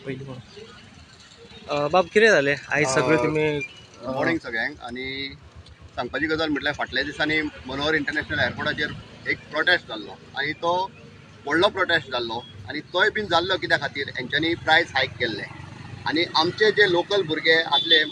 पहिली बाब कितें जालें आयज सगळे तुमी मॉर्निंग सगळ्यांक आणि सांगपाची गजाल म्हटल्यार फाटल्या दिसांनी मनोहर इंटरनॅशनल एअरपोर्टाचेर एक प्रोटेस्ट जाल्लो आणि तो व्हडलो प्रोटेस्ट जाल्लो आणि तोय बीन जाल्लो कित्या खातीर हेंच्यांनी प्रायस हायक केल्ले आणि आमचे जे लोकल भुरगे आसले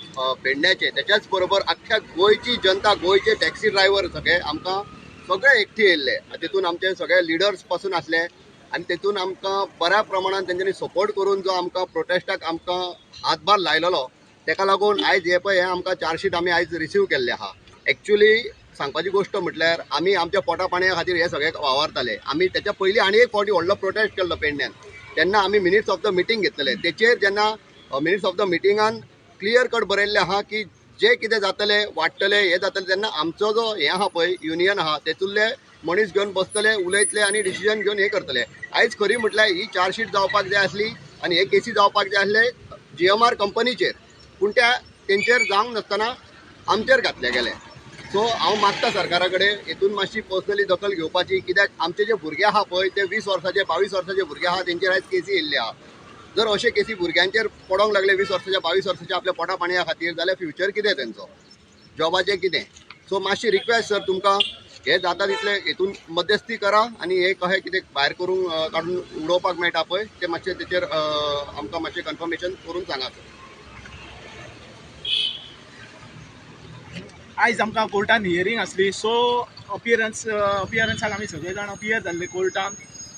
पेडण्याचे त्याच्याच बरोबर अख्ख्या गोंयची जनता गोंयचे टॅक्सी ड्रायव्हर सगळे एकठी येयल्ले तितून आमचे सगळे लिडर्स पासून आसले आणि तेतून आमकां बऱ्या प्रमाणात तेंच्यांनी सपोर्ट करून जो आमकां प्रोटेस्टाक आमकां हातभार लायलेलो तेका लागून आयज हे पळय हे आमकां चार्जशीट आमी आयज रिसीव केल्ले आहा. एक्चुअली सांगपाची गोष्ट म्हटल्यार आमी आमच्या पोटा पाणया खातीर हे सगळे वावरताले. आमी त्याच्या पयलीं आनी एक फावटी व्हडलो प्रोटेस्ट केल्लो पेडण्यान. तेन्ना आमी मिनिट्स ऑफ द मिटींग घेतलेले. तेचेर जेन्ना मिनिट्स ऑफ द मिटिंगान क्लियर कट बरयल्ले आहा की जे कितें जातले वाडटले हे जातले तेन्ना आमचो जो हे आहा पळय युनियन आहा तेतूंतले मनीस घेवन बसतले उलयतले आणि डिसिजन घेवन हे करतले. आयज खरी म्हटल्यार ही चार्जशीट जावपाक जाय आसली आणि हे केसी जावपाक जाय आसले GMR कंपनीचेर, पूण तेंचेर जावंक नासतना आमचेर घातले गेले. सो हांव मागता सरकारा कडेन हेतून मातशी पर्सनली दखल घेवपाची, कित्याक आमचे जे भुरगे आहा पळय ते 20 वर्साचे 22 वर्साचे भुरगे आहा तेंचेर आयज केसी येयल्ले आहा. जर अशे केसी भुरग्यांचेर पडोंक लागले 20 वर्साच्या 22 वर्साच्या आपल्या पोटा पाणया खातीर जाल्यार फ्युचर कितें तेंचो, जॉबाचें कितें. सो मातशी रिक्वेस्ट सर तुमकां हे जाता तितले हेतून मध्यस्थी करा आणि हे कशें कितें भायर करून काडून उडोवपाक मेळटा पळय ते मातशें तेचेर आमकां मातशें कन्फर्मेशन करून सांगा सर. आयज आमकां कोर्टान हियरींग आसली, सो अपियरन्साक आमी सगळे जाण अपियर जाल्ले कोर्टान.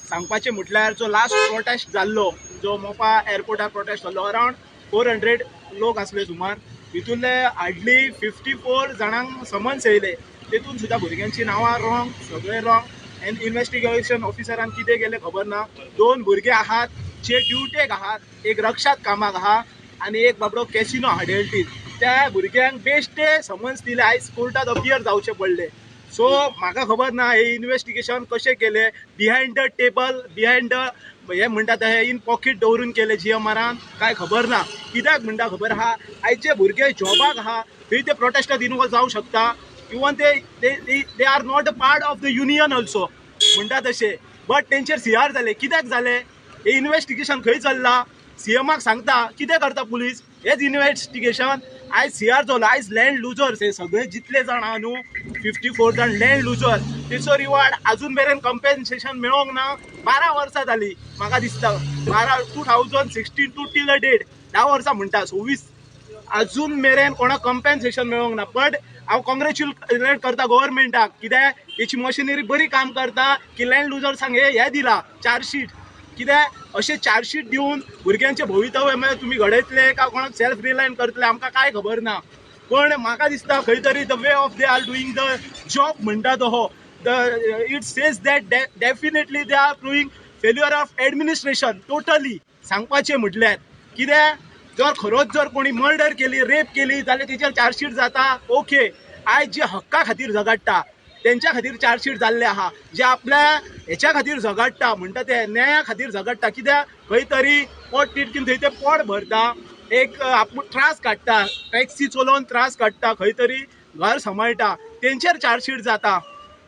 सांगपाचें म्हटल्यार जो लास्ट प्रोटेस्ट जाल्लो, जो मोपा एअरपोर्टार प्रोटेस्ट जाल्लो, अरावंड 400 लोक आसले सुमार. हितूंतले हार्डली 54 जाणांक समन्स येयले. तेतून सुद्दां भुरग्यांची नांवां रॉंग, सगळे रॉंग. एंड इन्व्हेस्टिगेशन ऑफिसरान कितें केलें खबर ना. 2 भुरगे आहात जे ड्युटेक आहात, एक रक्षात कामाक आहा आणि एक बाबडो कॅसिनो हाडेल्टीन. त्या भुरग्यांक बेश्टे समन्स दिले, आयज कोर्टात अपियर जावचे पडले. सो म्हाका खबर ना हे इन्व्हेस्टिगेशन कशें केलें, behind the table, behind the हे म्हणटा ते इन पॉकेट दवरून केले GMRान, काय खबर ना. कित्याक म्हणटा खबर आहा, आयज जे भुरगे जॉबाक आहा थंय ते प्रोटेस्टात इनवॉल्व जावंक शकता. Even they are not a part of the union also म्हणटा तशें. बट तेंचेर CR जाले. कित्याक जाले हे इन्व्हेस्टिगेशन खंय चल्लां, CMाक सांगता कितें करता पुलीस हेच इन्व्हेस्टिगेशन. आयज CR जालो, आयज लँड लुजर्स हे सगळे जितले जाण आहा न्हू 54 जाण लँड लुजर, तेचो रिवॉर्ड अजून मेरेन कंपेन्सेशन मेळोंक ना. 12 वर्सां जाली म्हाका दिसता, 2016 टू टील द डेट 10 वर्सां म्हणटा, 26 अजून मेरेन कोणाक कंपेन्सेशन मेळोंक ना. बट हांव कॉंग्रेच्युलेट करता गव्हर्मेंटाक, कित्याक हेची मशिनरी बरी काम करता की लँड लुजर्सांक हे दिला चार्जशीट. कित्याक अशें चार्जशीट दिवन भुरग्यांचे भवितव्य मागीर तुमी घडयतले काय कोणाक सेल्फ रिलायंट करतले आमकां काय खबर ना. पण म्हाका दिसता खंय तरी the way of they are doing the job म्हणटा तो हो, it says that definitely they are proving failure of administration totally. सांगपाचें म्हटल्यार कित्याक जर खरोच जर कोणी मर्डर केली, रेप केली जाल्यार तेचेर चार्जशीट जाता, ओके. आयज जे हक्का खातीर झगडटा तेंच्या खातीर चार्जशीट जाल्ले आहा, जे आपल्या हेच्या खातीर झगडटा म्हणटा ते न्याया खातीर झगडटा. कित्याक खंय तरी पोट तिडकीन थंय ते पोट भरता, एक आपूण त्रास काडटा, टॅक्सी चलोवन त्रास काडटा, खंय तरी घर सांबाळटा, तेंचेर चार्जशीट जाता.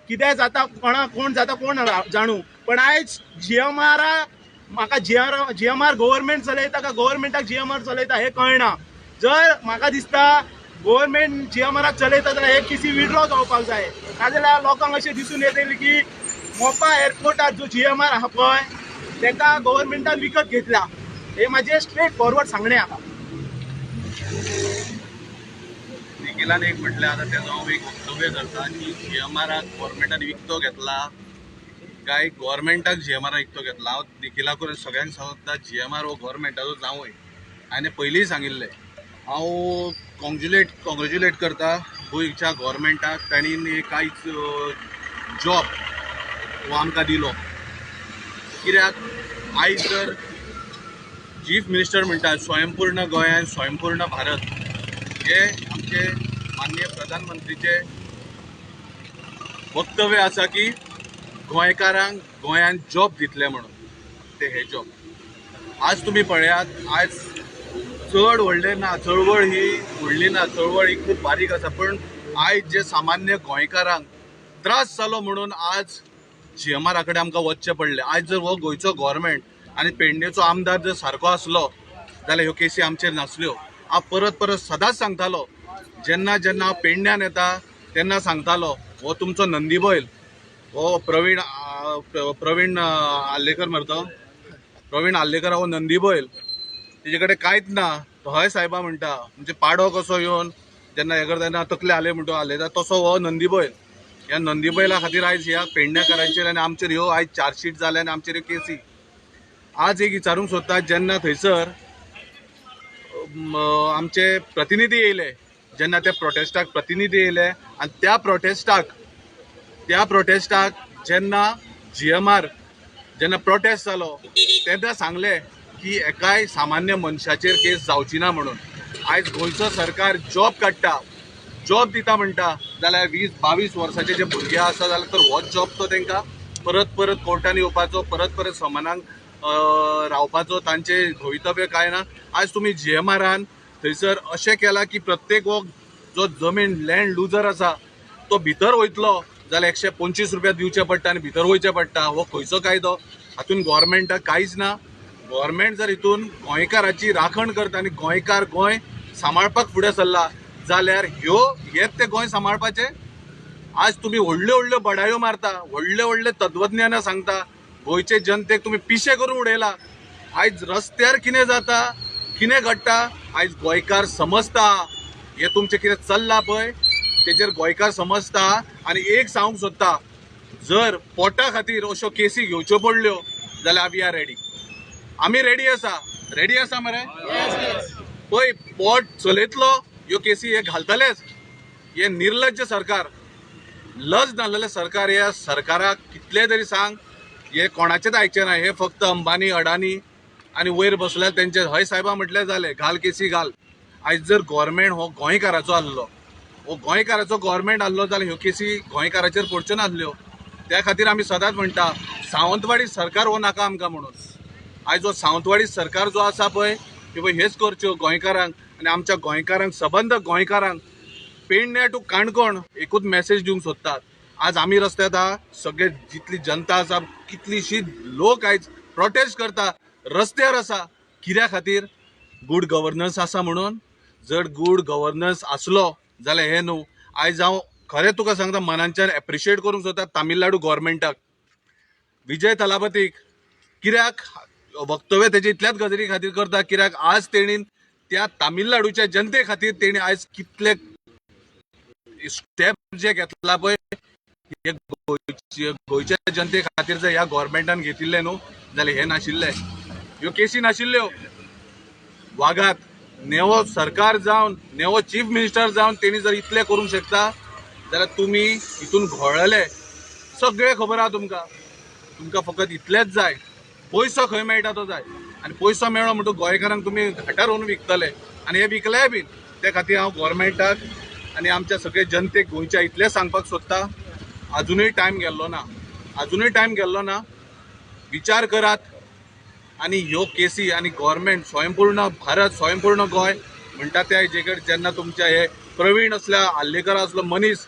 कितें जाता कोण जाता कोण जाणू. पण आयज म्हाका GMR गव्हर्मेंट चलयता काय गव्हर्मेंटाक GMR चलयता हे कळना. जर म्हाका दिसता गव्हर्मेंट GMRाक चलयता जाल्यार हे केसी विड्रॉ जावपाक जाय. नाजाल्यार लोकांक अशें दिसून येतलें की मोपा एअरपोर्टार जो GMR आहा पळय तेका गव्हर्मेंटान विकत घेतला. हे म्हाजें स्ट्रेट फॉरवर्ड सांगणें आहा. निखिलान एक म्हटलें आतां तेजो हांव एक वक्तव्य करता की GMRाक गव्हर्मेंटान विकतो घेतला काय गव्हर्मेंटाक GMR विकतो घेतला. हांव निखिलाक सगळ्यांक सांगता GMR हो गव्हर्मेंटाचो जावंय. हांवें पयलींय सांगिल्लें, हांव कॉंग्रेच्युलेट करता गोंयच्या गव्हर्मेंटाक, तांणी कांयच जॉब हो आमकां दिलो. कित्याक आयज जर चीफ मिनिस्टर म्हणटा स्वयंपूर्ण गोंयान स्वयंपूर्ण भारत, हे आमचे माननीय प्रधानमंत्रीचे वक्तव्य आसा की गोंयकारांक गोंयान जॉब दितले म्हणून. ते हे जॉब आज तुम्ही पळयात, आज चड व्हडलें ना, चळवळ ही व्हडली ना, चळवळ ही खूब बारीक आसा. पण आयज जे सामान्य गोंयकारांक त्रास जालो म्हणून आज GMR कडेन आमकां वचचें पडलें. आयज जर हो गोंयचो गव्हर्मेंट आनी पेडणेचो आमदार जर सारको आसलो जाल्यार ह्यो केसी आमचेर नासल्यो. हांव परत परत सदांच सांगतालो, जेन्ना जेन्ना हांव पेडण्यान येता तेन्ना सांगतालो हो तुमचो नंदी बैल, हो प्रवीण आल्लेकर मरतो, प्रवीण आल्लेकर हो नंदी बैल, तेजे कडेन कांयच ना. तो हय सायबा म्हणटा, म्हणजे पाडो कसो येवन जेन्ना हे करता तेन्ना तकले आले म्हणटो आलयता तसो हो नंदी बैल. ह्या नंदी बैला खातीर आयज ह्या पेडण्याकारांचेर आनी आमचेर ह्यो आयज चार्जशीट जाल्या आनी आमचेर ह्यो केसी. आज एक विचारूंक सोदता, जेन्ना थंयसर आमचे प्रतिनिधी येयले, जेन्ना त्या प्रोटेस्टाक प्रतिनिधी येयले आनी त्या प्रोटेस्टाक जेन्ना GMR जेन्ना प्रोटेस्ट जालो तेन्ना सांगले की एकाय सामान्य मनशाचेर केस जावची ना म्हणून. आयज गोंयचो सरकार जॉब काडटा, जॉब दिता म्हणटा, जाल्यार 20-22 वर्साचे जे भुरगे आसा जाल्यार तर होच जॉब तो तांकां परत परत कोर्टान येवपाचो, परत परत समानाक रावपाचो, तांचे भवितव्य काय ना. आज तुमी GMRान थंयसर अशें केलां की प्रत्येक वो जो जमीन लँड लुजर आसा तो भितर वयतलो जाल्यार 125 रुपया दिवचे पडटा आनी भितर वयचे पडटा. हो खंयचो कायदो? हातून गोवोरमेंटाक कांयच ना. गोवोरमेंट जर हितून गोंयकाराची राखण करता आनी गोंयकार गोंय सांबाळपाक फुडें सरला जाल्यार हेच ते गोंय सांबाळपाचे. आज तुम्ही व्हडल्यो व्हडल्यो बडायो मारता, व्हडले व्हडले तत्वज्ञाना सांगता, गोंयचे जनतेक तुम्ही पिशे करून उडयला. आयज रस्त्यार कितें जाता, कितें घडटा, आयज गोंयकार समजता. हे तुमचें कितें चल्लां पळय तेजेर गोंयकार समजता. आनी एक सांगूंक सोदता, जर पोटा खातीर अश्यो केसी घेवच्यो पडल्यो जाल्यार वी आर रेडी. आमी रेडी आसा मरे. पळय पोट चलयतलो ह्यो केसी हे घालतलेच. हे निर्लज्ज सरकार, लज नासलेलें सरकार. ह्या सरकाराक कितले तरी सांग, हे कोणाचेच आयकचे ना. हे फक्त अंबानी अडानी आनी वयर बसल्यार तेंचे हय सायबा म्हटल्यार जालें, घाल केसी घाल. आयज जर गोवोरमेंट हो गोंयकाराचो आसलो, हो गोंयकाराचो गोवोरमेंट आसलो जाल्यार ह्यो केसी गोंयकाराचेर पडच्यो नासल्यो. त्या खातीर आमी सदांच म्हणटा, सावंतवाडी सरकार हो नाका आमकां म्हणून. आयज हो सावंतवाडी सरकार जो आसा पळय, ह्यो हेच करच्यो गोंयकारांक आनी आमच्या गोंयकारांक, सबंद गोंयकारांक पेडण्या टू काणकोण एकूच मॅसेज दिवंक सोदतात. आज आमी रस्त्यार आहा, सगळे जितली जनता आसा, कितलीशी लोक आयज प्रोटेस्ट करता, रस्त्यार आसा. कित्या खातीर? गूड गव्हर्नन्स आसा म्हणून. जर गूड गव्हर्नन्स आसलो जाल्यार हे न्हू. आयज हांव खरें तुका सांगता, मनांच्यान एप्रिशिएट करूंक सोदता तामिळनाडू गव्हर्मेंटाक, विजय थलापतीक. कित्याक वक्तव्य तेजे इतल्याच गजाली खातीर करता कित्याक आज तेणीन त्या तामिळनाडूच्या जनते खातीर तेणी आयज कितले स्टेप जे घेतला पळय, हे गोंयच्या जनते खातीर जर ह्या गव्हर्मेंटान घेतिल्ले न्हू जाल्यार हे नाशिल्ले, ह्यो केसी नाशिल्ल्यो. वागात नेवो सरकार जावन, नेवो चीफ मिनिस्टर जावन तेणी जर इतले करूंक शकता जाल्यार तुमी हितून घोळले. सगळे खबर आहा तुमकां फकत इतलेच जाय, पयसो खंय मेळटा तो जाय. आनी पयसो मेळ्ळो म्हणटून गोंयकारांक तुमी घाटार व्हरून विकतले आनी हे विकले बीन. त्या खातीर हांव गव्हर्मेंटाक आनी आमच्या सगळे जनतेक गोंयच्या इतलें सांगपाक सोदता, अजुनूय टायम गेल्लो ना. विचार करात आनी ह्यो केसी आनी गव्हर्मेंट स्वयंपूर्ण भारत, स्वयंपूर्ण गोंय म्हणटा त्या हेजेकडे जेन्ना तुमच्या हे प्रवीण असल्या आल्लेकर असलो मनीस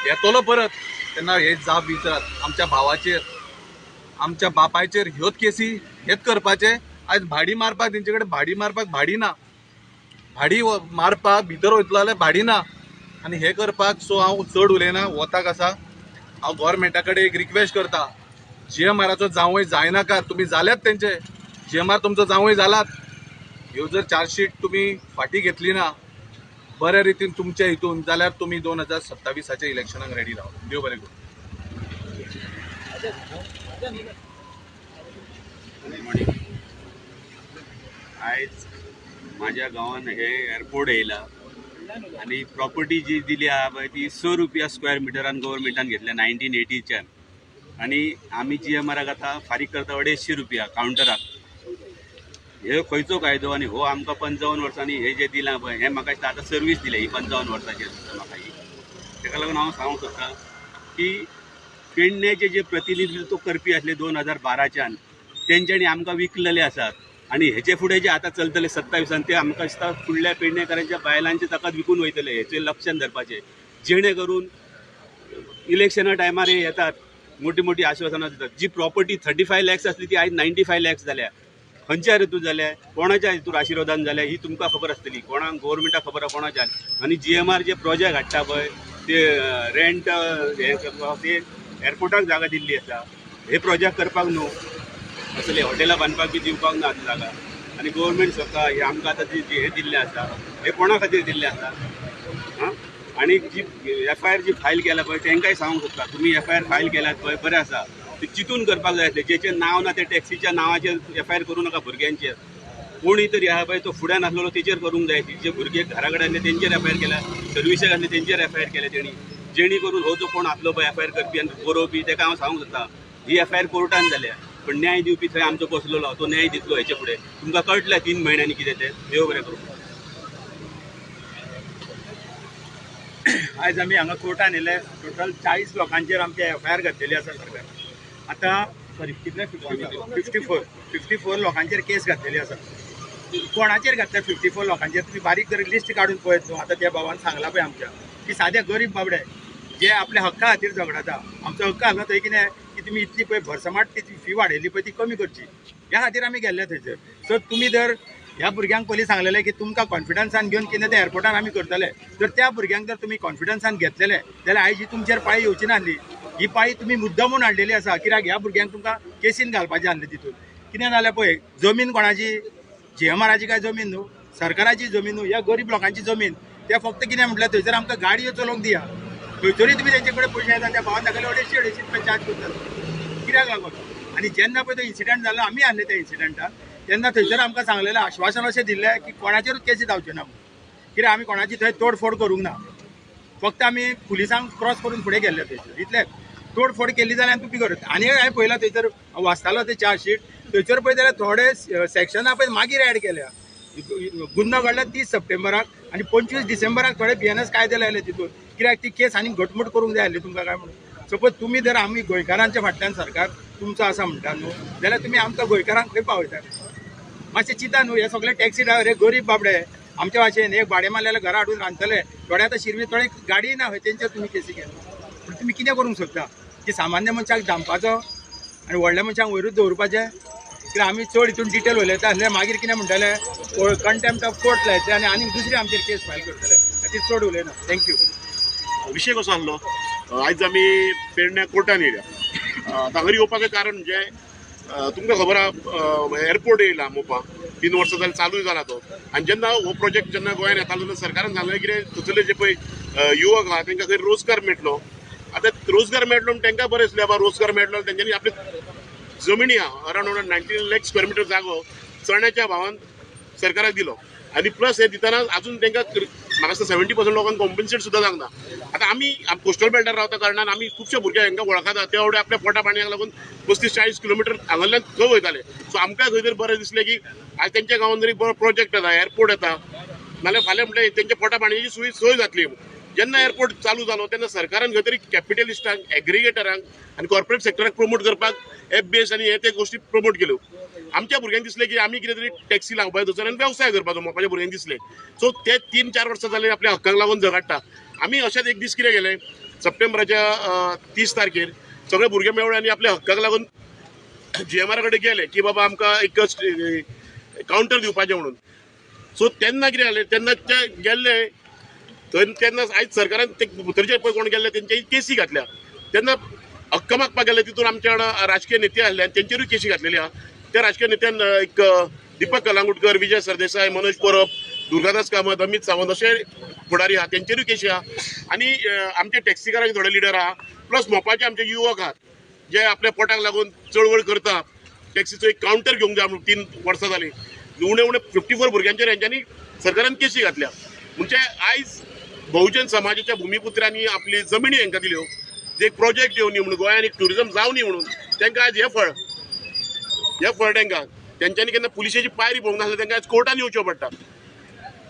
येतलो परत तेन्ना हे जाप विचारात. आमच्या भावाचेर, आमच्या बापायचेर ह्योच केसी हेच करपाचे. आयज भाडी मारपाक तेंचे कडेन भाडी मारपाक भाडी ना, भाडी मारपाक भितर वयतलो जाल्यार भाडी ना आनी हे करपाक. सो हांव चड उलयना, वताक आसा. हांव गव्हर्मेंटा कडेन एक रिक्वेस्ट करता, GMRाचो जावंय जायनाका, तुमी जाल्यात तेंचे. GMR तुमचो जावंय जालात. ह्यो जर चार्जशीट तुमी फाटीं घेतली ना बऱ्या रितीन तुमच्या हितून जाल्यार तुमी 2027च्या इलेक्शनाक रेडी राव. देव बरें करूं. आयज माझ्या गांवान हे एअरपोर्ट येयला आणि प्रॉपर्टी जी दिली आहा पळय ती 100 रुपया स्क्वेअर मिटरान गव्हर्मेंटान घेतल्या 1980च्यान. आणि आमी GMRाक आतां फारीक करता 250 रुपया कावंटराक. हे खंयचो कायदो? आणि हो आमकां 55 वर्सांनी हे जे दिलां पळय हें म्हाका दिसता आतां सर्वीस दिल्या ही 55 वर्सांचेर म्हाका ही. ताका लागून हांव सांगूंक सोदतां की पेडण्याचे जे प्रतिनिधित्व करपी आसले 2012च्यान तेंच्यांनी आमकां विकलेले आसात. आणि हेचे फुडें जे आतां चलतले 27 ते आमकां दिसता फुडल्या पेडणेकारांच्या बायलांचे ताकाच विकून वयतले. हेचेर लक्षान धरपाचें जेणे करून इलेक्शना टायमार हे येतात मोठी मोठी आश्वासनां दितात. जी प्रॉपर्टी 35 लॅक्स आसली ती आयज 95 लॅक्स जाल्या. खंयच्या हितून जाल्या, कोणाच्या हितून आशिर्वादान जाल्या ही तुमकां खबर आसतली, कोणाक गव्हर्मेंटाक खबर आहा कोणाच्यान. आनी GMR जे प्रोजेक्ट हाडटा पळय ते रेंट ते एअरपोर्टाक जागा दिल्ली आसा, हे प्रोजेक्ट करपाक न्हू, असले हॉटेलां बांदपाक बी दिवपाक ना जागा. आनी गव्हर्मेंट स्वता हे आमकां आतां जे हे दिल्लें आसा हे कोणा खातीर दिल्लें आसा? हां. आनी जी FIR जी फायल केला पळय तांकांय सांगूंक सोदता, तुमी FIR फायल केल्यात पळय बरें आसा, ते चिंतून करपाक जाय आसलें. जेचें नांव ना ते टॅक्सीच्या नांवाचेर FIR करूं नाका भुरग्यांचेर. कोणीय तरी आहा पळय तो फुड्यान आसलेलो तेचेर करूंक जाय. जे भुरगे घरा कडेन आसले तेंचेर FIR केल्या, सर्विसेक आसले तेंचेर FIR केल्या तेणी. जेणी करून हो जो कोण आसलो पळय FIR करपी आनी बरोवपी ताका हांव सांगूंक सोदता ही FIR कोर्टान जाल्या, पण न्याय दिवपी थंय आमचो बसलेलो तो न्याय दितलो हेचे फुडें. तुमकां कळटलें 3 म्हयन्यांनी कितें तें. देव बरें करूं. आयज आमी हांगा कोर्टान येयले. टोटल 40 लोकांचेर आमचे FIR घातलेली आसा सरकार. आतां सॉरी कितले 54 लोकांचेर केस घातलेली आसा. कोणाचेर घातल्या 54 लोकांचेर तुमी बारीक जरी लिस्ट काडून पळयत न्हू. आतां त्या भावान सांगला पळय आमच्या की सादे गरीब बाबडे जे आपल्या हक्का खातीर झगडटा. आमचो हक्क आसलो थंय कितें की तुमी इतली पळय भरसमाट ती फी वाडयली पळय ती कमी करची, ह्या खातीर आमी गेल्ले थंयसर. सो तुमी जर ह्या भुरग्यांक पयलीं सांगलेलें की तुमकां कॉन्फिडन्सान घेवन कितें त्या एअरपोर्टार आमी करतले, जर त्या भुरग्यांक जर तुमी कॉन्फिडन्सान घेतलेले जाल्यार आयज ही तुमचेर पाळी येवची नासली. ही पाळी तुमी मुद्दामून हाडलेली आसा. कित्याक ह्या भुरग्यांक तुमकां केसीन घालपाचें आसलें तितून. कितें जालें पळय, जमीन कोणाची? GMRची काय जमीन न्हू, सरकाराची जमीन न्हू, ह्या गरीब लोकांची जमीन. ते फक्त कितें म्हटल्यार थंयसर आमकां गाडयो चलोवंक दिया. थंयसरूय तुमी तेंचे कडेन पयशे येता त्या भावान ताका 250 रुपया चार्ज करतात. कित्याक लागून? आनी जेन्ना पळय तो इन्सिडंट जालो आमी आसले त्या इन्सिडंटाक तेन्ना थंयसर आमकां सांगलेलें आश्वासन अशें दिल्लें की कोणाचेरूच केसी जावच्यो ना म्हणून. कित्याक आमी कोणाची थंय तोडफोड करूंक ना. फक्त आमी पुलिसांक क्रॉस करून फुडें गेल्ले थंयसर इतलेंच. तोडफोड केली जाल्यार तुमी करत. आनी हांवें पळयला थंयसर वाचतालो ते चार्जशीट थंयसर पळय जाल्यार थोडे सेक्शनां पळय मागीर एड केल्या. गुन्हो घडला 30 सप्टेंबराक आनी 25 डिसेंबराक थोडे BNS कायदे लायले तितून. कित्याक ती केस आनी घटमूट करूंक जाय आसली तुमकां काय म्हणून. सपोज तुमी जर आमी गोंयकारांच्या फाटल्यान सरकार तुमचो आसा म्हणटा न्हू जाल्यार तुमी आमकां गोंयकारांक खंय पावयतात? मातशें चिंता न्हू. हे सगळे टॅक्सी ड्रायव्हर हे गरीब बाबडे आमच्या भाशेन एक भाडें मारलेले घरा हाडून रांदतले. थोडे आतां शिरवी थोडे गाडी ना खंय तेंचेर तुमी केसी केला. पूण तुमी कितें करूंक सोदता की सामान्य मनशाक दामपाचो आनी व्हडल्या मनशांक वयरूच दवरपाचें? कित्याक आमी चड हितून डिटेल उलयता आसले मागीर कितें म्हणटाले कंटेम्प्ट ऑफ कोर्ट लायतले आनी दुसरी आमचेर केस फायल करतले. खातीर चड उलयना. थँक्यू. विषय कसो आसलो, आयज आमी पेडण्या कोर्टान येयल्या. हांगा येवपाचें कारण म्हणजे तुमकां खबर आहा एअरपोर्ट येयला मोपा 3 वर्सां जाली चालूय जाला तो. आनी जेन्ना हो प्रोजेक्ट जेन्ना गोंयांत येतालो तेन्ना सरकारान सांगलें कितें थंयसरले जे पळय युवक आहा तांकां खंय रोजगार मेळटलो. आतां रोजगार मेळटलो म्हणून तांकां बरें दिसलें बाबा रोजगार मेळटलो. तेंच्यांनी आपली जमिनी आहा अरावंड 19 लाख स्क्वेअर मिटर जागो चण्याच्या भावान सरकाराक दिलो. आनी प्लस हे दितना अजून तांकां म्हाका दिसता 70% लोकांक कॉम्पेन्सेट सुद्दां जावंक ना. आतां आमी कोस्टल बेल्टार रावता कारणान आमी खुबशे भुरगे हांकां वळखता ते एवढे आपल्या पोटा पाणयाक लागून 35-40 किलोमिटर हांगांतल्यान खंय वयताले. सो आमकां खंय तरी बरें दिसलें की आयज तेंच्या गांवांत जरी बरो प्रोजेक्ट येता एअरपोर्ट येता नाल्यार फाल्यां म्हणल्यार तेंच्या पोटा पाणयाची सोय जातली. जेन्ना एअरपोर्ट चालू जालो तेन्ना सरकारान खंय तरी कॅपिटलिस्टांक एग्रिगेटरांक आनी कॉर्पोरेट सेक्टराक प्रमोट करपाक FBS आनी हे ते गोश्टी प्रमोट केल्यो. आमच्या भुरग्यांक दिसलें की आमी कितें तरी टॅक्सी लावपाक थंयसर आनी वेवसाय करपाचो मोपाच्या भुरग्यांक दिसलें. सो ते 3-4 वर्सां जाले आपल्या हक्काक लागून झगडटा. आमी अशेंच एक दीस कितें केलें सप्टेंबराच्या 30 तारखेर सगळे भुरगे मेळ्ळे आनी आपल्या हक्काक लागून GMR कडेन गेले की बाबा आमकां एक कावंटर दिवपाचें म्हणून. सो तेन्ना कितें जालें तेन्ना ते गेल्ले तेन्ना आयज सरकारान ते भितरचे पळय कोण गेल्ले तेंच्यानी केसी घातल्या. तेन्ना हक्क मागपाक गेले तितून आमचे वांगडा राजकीय नेते आसले आनी तेंचेरूय केसी घातलेली आहा. त्या राजकीय नेत्यान एक दीपक कलांगुटकर, विजय सरदेसाय, मनोज परब, दुर्गादास कामत, अमित सावंत अशे फुडारी आहा तेंचेरूय केसी आहा. आनी आमचे टॅक्सीकारांचे थोडे लिडर आहा प्लस मोपाचे आमचे युवक आहात जे आपल्या पोटाक लागून चळवळ करता. टॅक्सीचो एक कावंटर घेवंक जाय म्हणून 3 वर्सां जालीं. उणे 54 भुरग्यांचेर हेंच्यांनी सरकारान केसी घातल्या. म्हणजे आयज बहुजन समाजाच्या भुमिपुत्रांनी आपली जमिनी हांकां दिल्यो जे एक प्रोजेक्ट येवनी म्हणून गोंयांत एक ट्युरिझम जावनी म्हणून तांकां आयज हे फळ तांकां तेंच्यांनी केन्ना पुलिशेची पायरी पळोवंक नासली तांकां आयज कोर्टान येवचें पडटा.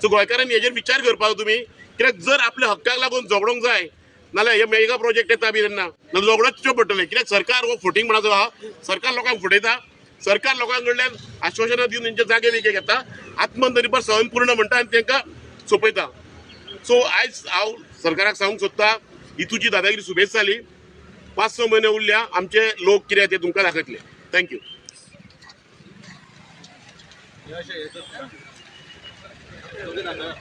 सो गोंयकारांनी हेजेर विचार करपाचो तुमी. कित्याक जर आपल्या हक्काक लागून झगडोंक जाय नाल्यार हे मेगा प्रोजेक्ट येता बी तेन्ना नाल्यार झगडोचें पडटलें. कित्याक सरकार हो फुटींग म्हणा जो आहा सरकार लोकांक फुटयता. सरकार लोकां कडल्यान आश्वासनां दिवन तेंचे जागे विके घेता. आत्मनिर्भर स्वयंपूर्ण म्हणटा आनी तांकां सोंपयता. सो आयज हांव सरकाराक सांगूंक सोदता ही तुजी दादागिरी सुबेज जाली. 5-6 म्हयने उरल्या आमचे लोक कितें ते तुमकां दाखयतले. थँक्यू. हे अशें हें करता. सगळें दाखय.